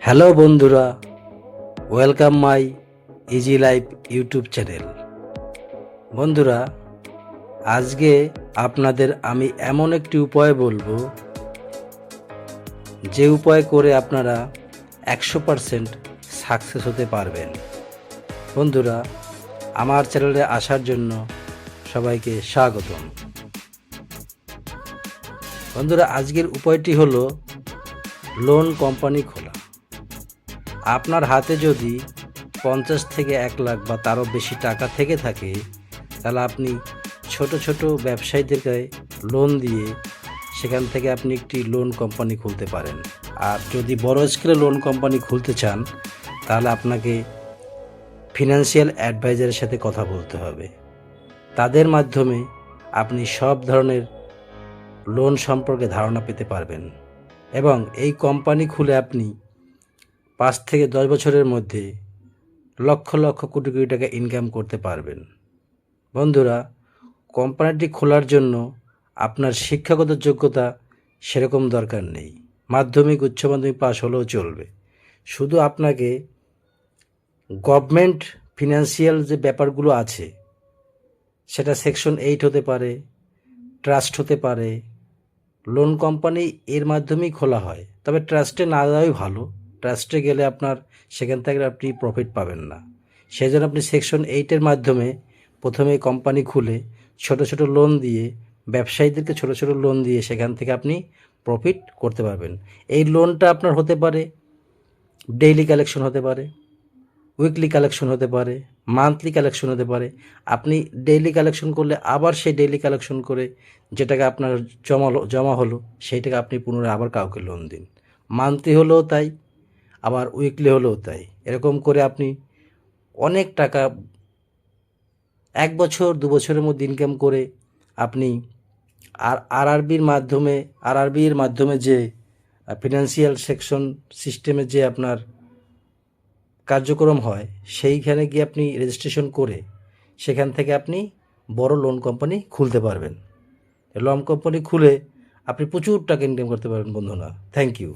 Hello বন্ধুরা, welcome my easy life YouTube channel. বন্ধুরা, আজকে আপনাদের আমি এমন একটি উপায় বলবো, যে উপায় করে আপনারা 100% সাকসেস হতে পারবেন। বন্ধুরা, আমার চ্যানেলে আসার জন্য সবাইকে স্বাগতম। বন্ধুরা, আজকের উপায়টি হলো লোন কোম্পানি খোলা। আপনার হাতে যদি 50 থেকে 1 লাখ বা তারও বেশি টাকা থেকে থাকে, তাহলে আপনি ছোট ছোট ব্যবসায়ীদেরকে লোন দিয়ে সেখান থেকে আপনি একটি লোন কোম্পানি খুলতে পারেন। আর যদি বড় স্কেলে লোন কোম্পানি খুলতে চান, তাহলে আপনাকে ফিনান্সিয়াল অ্যাডভাইজারের সাথে কথা বলতে হবে। তাদের মাধ্যমে আপনি সব ধরনের লোন সম্পর্কে ধারণা পেতে পারবেন এবং এই কোম্পানি খুলে আপনি 5 থেকে 10 বছরের মধ্যে লক্ষ লক্ষ কোটি কোটি টাকা ইনকাম করতে পারবেন। বন্ধুরা, কোম্পানিটি খোলার জন্য আপনার শিক্ষাগত যোগ্যতা সেরকম দরকার নেই। মাধ্যমিক উচ্চ মাধ্যমিক পাস হলেও চলবে। শুধু আপনাকে গভর্নমেন্ট ফিনান্সিয়াল যে ব্যাপারগুলো আছে, সেটা সেকশন 8 হতে পারে, ট্রাস্ট হতে পারে। লোন কোম্পানি এর মাধ্যমেই খোলা হয়, তবে ট্রাস্টে না যাওয়াই ভালো। ট্রাস্টে গেলে আপনার সেখান থেকে আপনি প্রফিট পাবেন না। সেই জন্য আপনি সেকশন 8-এর মাধ্যমে প্রথমে কোম্পানি খুলে ছোট ছোট লোন দিয়ে, ব্যবসায়ীদেরকে ছোট ছোট লোন দিয়ে সেখান থেকে আপনি প্রফিট করতে পারবেন। এই লোনটা আপনার হতে পারে ডেইলি কালেকশন, হতে পারে উইকলি কালেকশন, হতে পারে মান্থলি কালেকশন, হতে পারে। আপনি ডেইলি কালেকশন করলে আবার সেই ডেইলি কালেকশন করে যে টাকা আপনার জমা হলো, সেই টাকা আপনি পুনরায় আবার কাউকে লোন দিন। মান্থলি হলেও তাই, আবার উইকলি হলেও তাই। এরকম করে আপনি অনেক টাকা 1 বছর 2 বছরের মধ্যে ইনকাম করে আপনি আরআরবির মাধ্যমে যে ফিনান্সিয়াল সেকশন সিস্টেমে যে আপনার কার্যক্রম হয়, সেইখানে গিয়ে আপনি রেজিস্ট্রেশন করে সেখান থেকে আপনি বড় লোন কোম্পানি খুলতে পারবেন। লোন কোম্পানি খুলে আপনি প্রচুর টাকা ইনকাম করতে পারবেন বন্ধুরা। Thank you.